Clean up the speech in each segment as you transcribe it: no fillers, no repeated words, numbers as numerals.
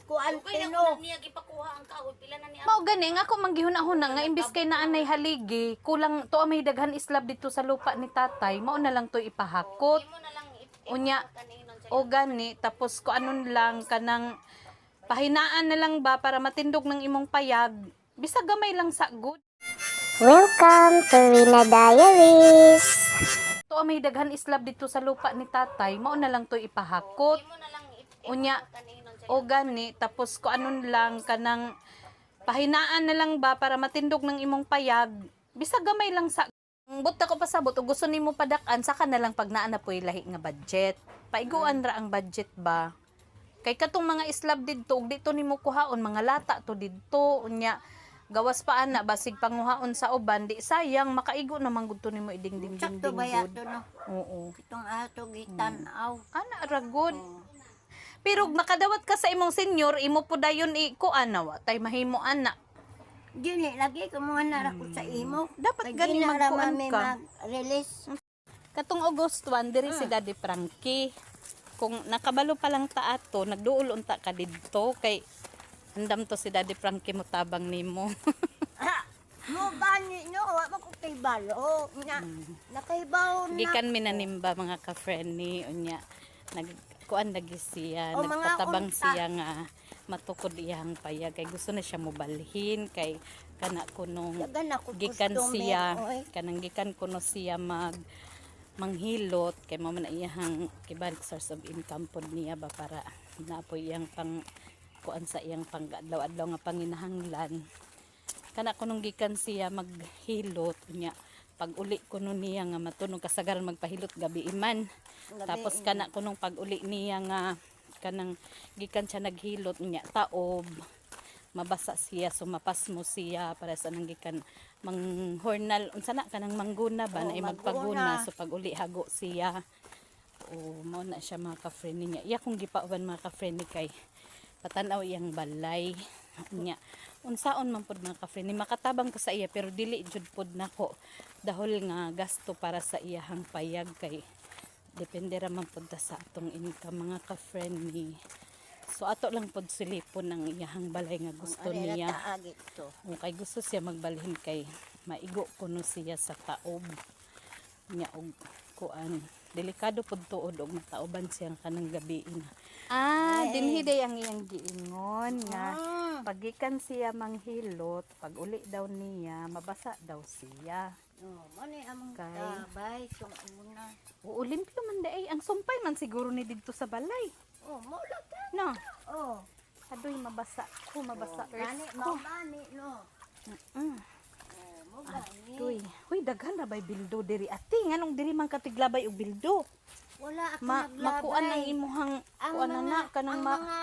kuan Okay na tino. kung niya gipakuha ang kahoy, pila na niya. Mao gani nga ako manggihuna-huna nga imbis kay naanay haligi, kulang to may daghan islab dito sa lupa ni tatay, mao na lang to ipahakot. Imo na lang Unya, kaninon sa o gani tapos ko anon lang kanang pahinaan na lang ba para matindog ng imong payag. Bisag gamay lang sa good. Welcome to Rina Diaries. To may daghan islab dito sa lupa ni tatay, mao na lang to ipahakot. Imo na lang Unya, kaninon sa o gani tapos ko anon lang kanang pahinaan na lang ba para matindog ng imong payag. Bisag gamay lang sa buta ko pasabot o gusto nimo padak-an saka na lang pag naa na poy lahi nga budget. Paiguan ra ang budget ba. Kay katong mga islab didto ug dito nimo kuhaon mga lata to didto unya gawas pa ana basig panguhaon sa uban di sayang makaigo naman gud to nimo iding Sakto ba ding yato no? Oo. Itong ato gitan-aw. Ana ra gud. Pero makadawat ka sa imong senior imo po dayon ikuan na wa tay mahimo ana. Dili lagi ko mga nara ko sa imo. Dapat Kay gani ginara magkuan mami ka. mag-release. Katong August 1 diri si Daddy Frankie. Kung nakabalo pa lang ta ato, nagduol unta ka didto kay andam to si Daddy Frankie mo tabang nimo. Mo bani no, wa mo ko kay balo. Nya nakaibaw na. Gikan minanimba mga ka-friend ni unya nagkuan lagi siya, O, mga nagpatabang unta. siya nga matukod iyang payag kay gusto na siya mobalhin kay kana kunong Dagan ako gikan customer, siya oy. kanang gikan kuno siya manghilot kay mao man na iyang kibalik source of income pod niya ba para naapoy iyang pang kuan sa iyang panggadlaw-adlaw nga panginahanglan kana kunong gikan siya maghilot nya pag uli kuno niya nga matunog kasagaran magpahilot gabi iman tapos kana kunong pag uli niya nga kanang gikan siya naghilot nya taob mabasa siya sumapas mo siya para sa nang gikan manghornal unsa na kanang mangguna ba na magpaguna so pag uli hago siya o mao na siya mga ka-friend niya iya kung gipauban mga ka-friend ni kay patanaw iyang balay nya unsaon man pud mga ka-friend ni makatabang ko sa iya pero dili jud pud nako dahol nga gasto para sa iyahang payag kay depende ra man pud ta sa atong income mga ka-friend ni so ato lang pod silipon ng iyahang balay nga gusto niya o kay gusto siya magbalhin kay maigo kuno siya sa taob nya og kuan delikado pod tuod og mataoban siya kanang gabi na dinhi day ang iyang giingon nga pagikan siya manghilot pag uli daw niya mabasa daw siya Mani among Kay. tabay sung una. o limpyo man day ang sumpay man siguro ni didto sa balay Mo lang ta. no Oh. adoy mabasa ko mabasa Gani earth mo ko bani no. Mo gani. Adoy, huy daghan na bay bildo diri ati nganong diri man katiglabay og bildo Wala ako makuan ang naglabay. imuhang Ang kuan na mga- kanang ang mga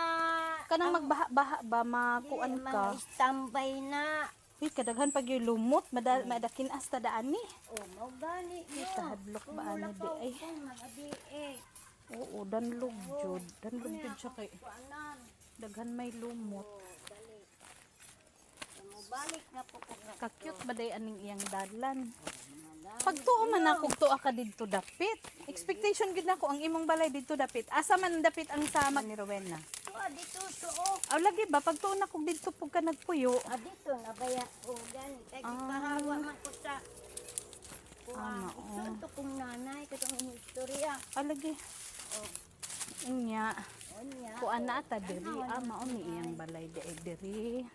kanang magbaha-baha ba makuan dili, ka mga standby na. huy kadaghan pag yung lumot madakin asta daan ni Mo gani no. tahadlok ba ani di ay Magabi oo danlog jud siya kay Kuanan. daghan may lumot Mo balik na po ko na. ka-cute ba day aning iyang dalan pagtuo man ako tuwa ka didto dapit expectation gid nako ang imong balay didto dapit asa man dapit ang sama ni Rowena Tuwa dito suo. aw lagi ba pagtuo na kog didto pug ka nagpuyo Dito na baya o gani. Kay kahawa man ko sa Ano, Ito kong nanay katong istorya. lagi inya Onya. kuan na ata diri mao ni iyang balay diri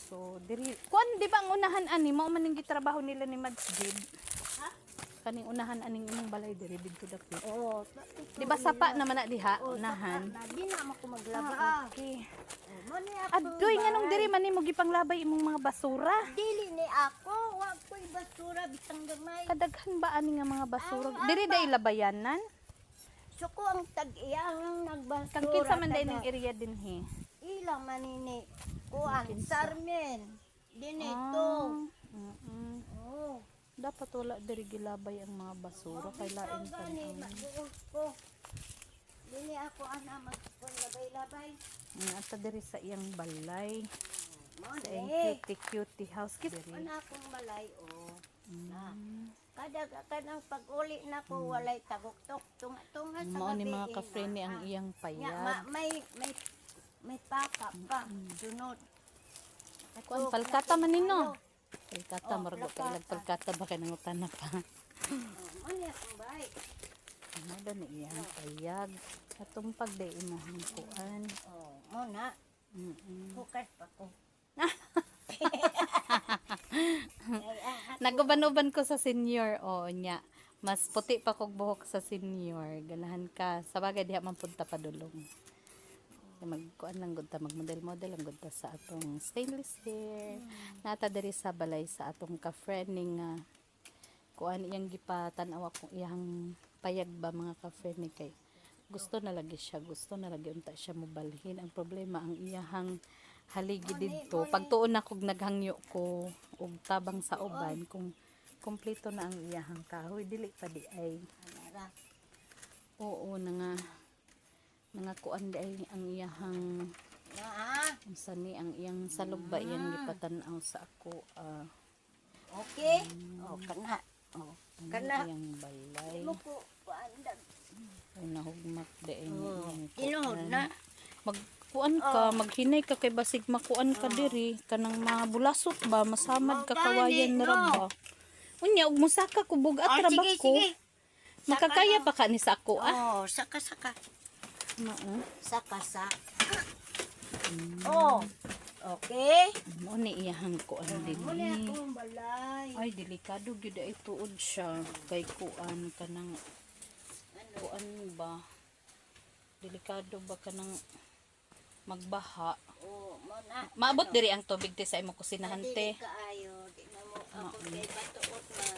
so diri kuan di ba ang unahan ani mao man ning gitrabaho nila ni Masjid Ha? kaning unahan aning imong balay diri didto dapit Oh, di ba sapa naman na diha unahan Di na ako maglaba. okay Mo ni ako. adoy nganong diri man nimo gipanglabay imong mga basura Dili ni ako. Wa ko'y basura bitang gamay. kadaghan ba ani nga mga basura diri day labayanan Suko ang tag-iyang nagbasura. kang kinsa man day ning area dinhi Ilang manini. Kuan, Sarmen. Dinito. Oh. dapat wala diri gilabay ang mga basura kay lain pa Gani, magbuos ko. Dili ako ana maglabay-labay. ata diri sa iyang balay Mo sa iyang ni. cutie house diri Ana akong balay o. Na. Kada kanang pag-uli na ko walay tagok-tok tunga-tunga sa mao ni gabi, mga ka-friend ni ang iyang Nya, payag may May paka pa. Sunod. Kuan palkata man nino. Ano? Palkata Oh, margo palkata. kay palkata ba kay nangutan na pa. Ano akong bay? Ano ba ni iya payag. Atong pagday imong kuan. Oh, muna. Bukas pa ko. Naguban-uban ko sa senior o nya. Mas puti pa kog buhok sa senior. Ganahan ka. Sa bagay diha man punta pa dulong. Magkuan lang gud ta magmodel-model lang gud ta sa atong stainless hair. Nata diri sa balay sa atong ka-friend ning kuan iyang gipatan-aw kung iyang payag ba mga ka-friend ni kay gusto na lagi siya, gusto na lagi unta siya mobalhin. Ang problema ang iyahang haligi didto. Pagtuon na kog naghangyo ko og tabang sa uban kung kompleto na ang iyahang kahoy dili pa di ay. Oo na nga kuan di ay ang iyahang unsa ni ang iyang salog ba iyang gipatan-aw sa ako Okay? Oh, kana. Oh, ang kana. iyang balay. Mo ko paandag. Ay nahugmak di ay iyang Tinuod kuan. na. Magkuan ka, maghinay ka kay basig makuan ka diri kanang mabulasot ba, masamad ka kawayan na ra ba. Unya ug musaka ko bugat ra ba ko. Makakaya pa ka ni sa ako Oh, saka. Oo. Saka. Oh. Okay? Mo ni iyahang kuan Muna dinhi. akong balay. Ay delikado gyud ay tuod siya kay kuan kanang kuan ba. Delikado ba kanang magbaha. Oh, muna. Maabot diri ang tubig ti sa imong kusinahan Dili te. kaayo. Di na mo ako kay batuot man.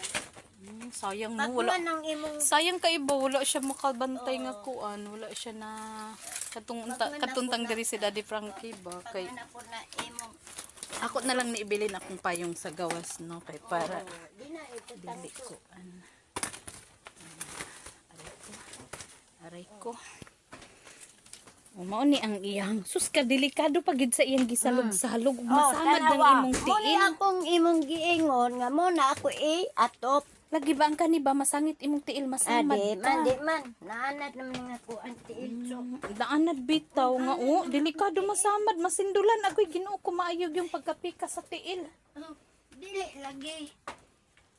Sayang Pag mo wala. man ang imong Sayang kay iba wala siya makabantay nga kuan, wala siya na katuntang diri si Daddy Frankie ba kay pag ako na imong ako na lang niibilin akong payong sa gawas no kay para di na iputang dili kuan. Aray ko. Mao ni ang iyang sus ka delikado pa gid sa iyang gisalog-salog ug masamad ng imong Muna tiil. akong imong giingon nga muna ako atop. Lagi ba ang kani ba masangit imong tiil masamad ka? Di man. Naanad naman nga ko ang tiil. So, Daanad bitaw nga delikado masamad masindulan agoy Ginoo ko maayog yung pagkapika sa tiil. dili lagi.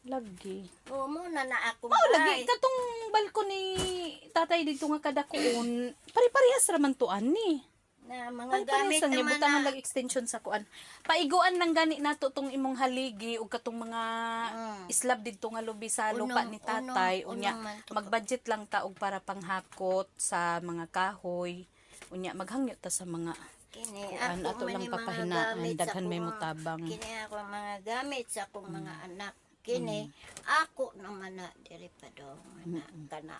Lagi. O muna na ako. Mao lagi katong balko ni tatay dito nga kadakuon. Pare-parehas ra man to ani. Na mga gamit Pare-parehas niya naman butangan na. lag extension sa kuan. Paiguan lang gani nato tong imong haligi ug katong mga islab didto nga lubi sa lupa ni tatay. Unya man to. mag-budget lang ta og para panghakot sa mga kahoy. Unya maghangyo ta sa mga Kini kuan ato man lang yung mga papahinaan gamit sa daghan may akong- mutabang. Kini ako ang mga gamit sa akong mga anak. Kini ako naman na diri pa do anak kana.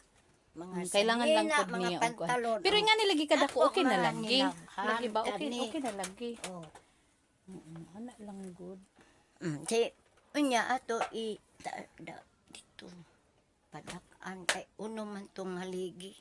Mga Kailangan lang sandina, pud mga niya og kuan. pantalon. Pero nga nilagi kada ko Ako okay na man lagi. nilanghan, Lagi ba okay kani. okay na lagi. Oh. Ana lang good. Si unya ato dito padakan kay uno man tong haligi.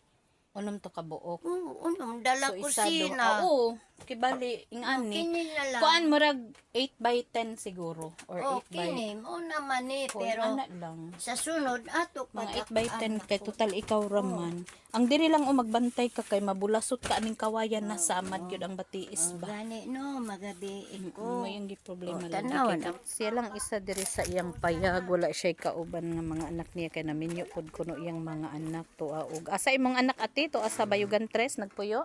Unom to kabuok. Uno dala kusina. Oo, kibali ing ani. Kini na lang. Kuan murag 8 by 10 siguro or 8 by Kini mo naman ni Kuan, pero ana lang. sa sunod ato Mga 8 by 10 kay total ikaw raman. Ang diri lang magbantay ka kay mabulasot ka aning kawayan na samad gyud ang batiis ba. gani no magabi ko. Mo yung problema lang tanaw kay siya lang isa diri sa iyang payag wala siya kauban nga mga anak niya kay naminyo pud kuno iyang mga anak to og asa imong anak ati to asa Bayugan 3 nagpuyo.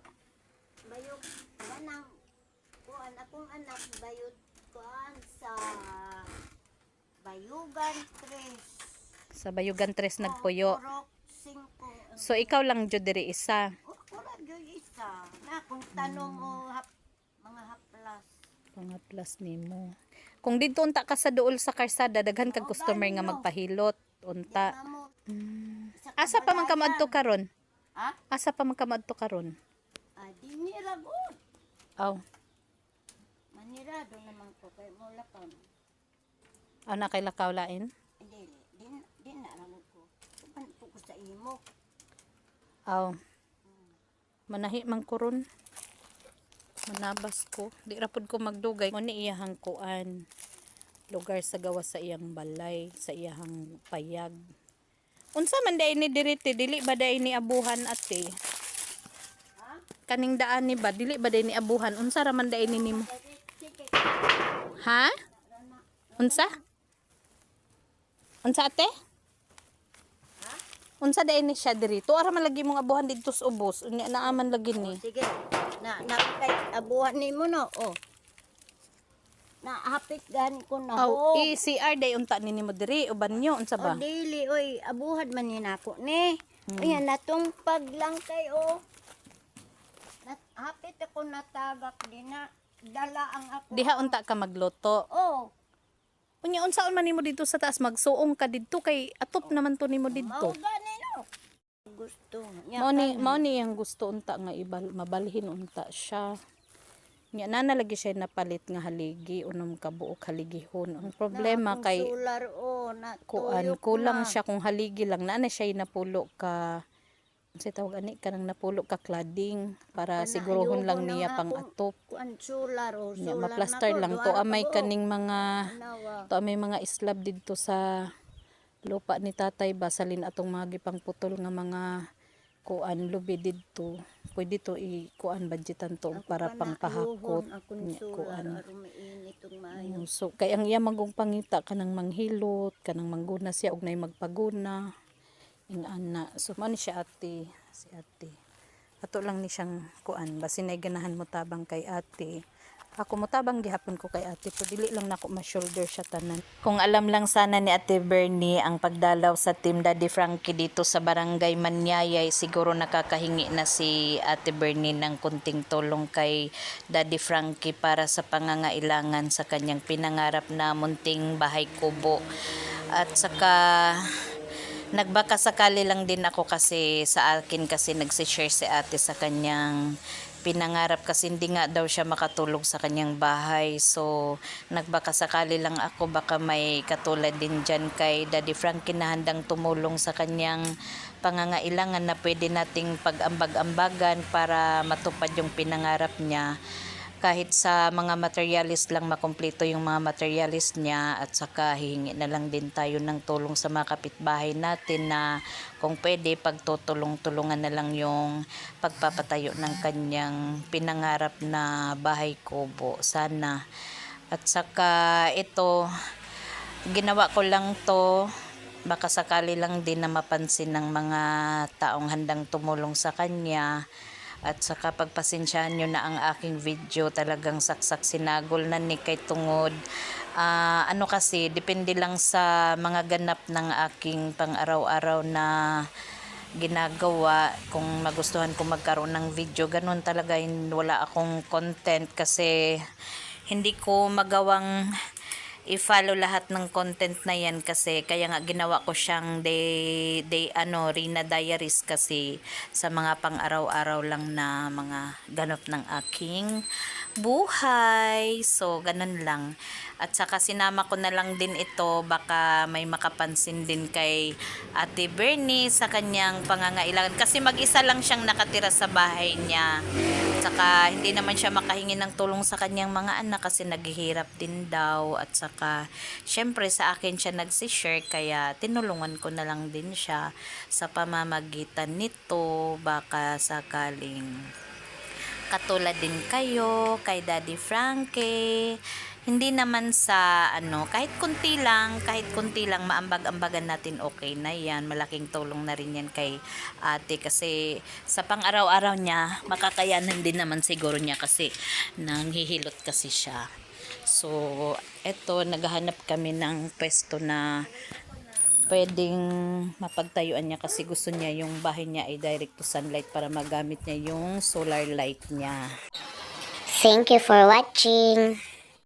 Bayog kanang kuan akong anak bayod kuan sa Bayugan 3. Sa Bayugan 3 nagpuyo. Purok 5. So ikaw lang jud diri isa. Wala gyud isa. Na kung tanong mo mga haplas. Mga plus nimo. Kung didto unta ka sa duol sa karsada daghan kag customer nga magpahilot unta. Amo. Asa pa man ka maadto karon? Ha? Asa pa man ka maadto karon? Dinira gud. Aw, Manirado naman ko kay mula pa. ana kay lakaw lain. Din na lang ko. Kuan po ko sa imo. Aw. Manahi man ko ron. Manabas ko. Di ra pud ko magdugay. Mo ni iyahang kuan. Lugar sa gawas sa iyang balay, sa iyahang payag. Unsa man day ni diriti dili ba day ni abuhan ate? Ha? kaning daan ni ba dili ba day ni abuhan unsa ra man day nimo? Ha? Unsa? Unsa ate? Unsa day ni siya diri? Tuara man lagi mong abuhan didto sa ubos. Unya naaman lagi ni. Sige. Kay abuhan nimo no. Oh. Hapit gani ko na Oh, ho. CR day unta ni nimo diri uban nyo unsa ba? O dili oy abuhad man ni nako ni. Ayan natong paglang kay o. Hapit ako natagak din na dala ang ako. Diha unta ka magluto. Oh, Unya unsaon man nimo dito sa taas magsuong ka didto kay atop naman to nimo mao didto. gani no. Gusto niya. Mao ni ang gusto unta nga mabalhin unta siya. Nya na lagi siya napalit nga haligi unom ka buok haligihon. Ang problema kay solar o na kuan kulang siya kung haligi lang na siya napulo ka sa tawag ani kanang napulo ka cladding para sigurohon lang niya pang atop. Kuan solar o Nya solar. maplaster lang to amay kaning mga Nawa. to amay mga slab didto sa lupa ni tatay basalin atong mga gipang putol nga mga kuan lubi didto. Pwede to i-kuan budgetan to para pangpahakot Akong nya solar kuan. aron mainit ug maayo. So kay ang iya magong pangita kanang manghilot kanang mangguna siya og nay magpaguna ing ana. So mao ni siya ate, si ate. Ato lang ni siyang kuan basin ay ganahan mo tabang kay ate. Ako mo tabang gihapon ko kay ate pero dili lang nako ma-shoulder siya tanan. Kung alam lang sana ni Ate Bernie ang pagdalaw sa Team Daddy Frankie dito sa Barangay Manyayay, siguro nakakahingi na si Ate Bernie ng kunting tulong kay Daddy Frankie para sa pangangailangan sa kanyang pinangarap na munting bahay kubo. At saka nagbaka sakali lang din ako kasi sa akin kasi nagsishare si ate sa kanyang pinangarap kasi hindi nga daw siya makatulog sa kanyang bahay. So nagbaka sakali lang ako baka may katulad din dyan kay Daddy Frankie na handang tumulong sa kanyang pangangailangan na pwede nating pag-ambag-ambagan para matupad yung pinangarap niya. Kahit sa mga materialist lang makumpleto yung mga materialist niya at saka hihingi na lang din tayo ng tulong sa mga kapitbahay natin na kung pwede pagtutulong-tulungan na lang yung pagpapatayo ng kanyang pinangarap na bahay kubo sana. At saka ito ginawa ko lang to baka sakali lang din na mapansin ng mga taong handang tumulong sa kanya. At saka pagpasensyahan nyo na ang aking video talagang saksak sinagol na ni kay tungod. Ano kasi, depende lang sa mga ganap ng aking pang-araw-araw na ginagawa. Kung magustuhan ko magkaroon ng video, ganun talaga wala akong content kasi hindi ko magawang i-follow lahat ng content na yan kasi kaya nga ginawa ko siyang Rina Diaries kasi sa mga pang-araw-araw lang na mga ganap ng aking buhay. So ganun lang. At saka sinama ko na lang din ito baka may makapansin din kay Ate Bernie sa kanyang pangangailangan kasi mag-isa lang siyang nakatira sa bahay niya. At saka hindi naman siya makahingi ng tulong sa kanyang mga anak kasi naghihirap din daw. At saka syempre sa akin siya nagsishare kaya tinulungan ko na lang din siya sa pamamagitan nito baka sakaling katulad din kayo kay Daddy Frankie. Hindi naman sa kahit kunti lang maambag-ambagan natin okay na yan. Malaking tulong na rin yan kay ate kasi sa pang-araw-araw niya makakayanan din naman siguro niya kasi nanghihilot kasi siya. So eto naghahanap kami ng pwesto na pwedeng mapagtayuan niya kasi gusto niya yung bahay niya ay direct to sunlight para magamit niya yung solar light niya. Thank you for watching.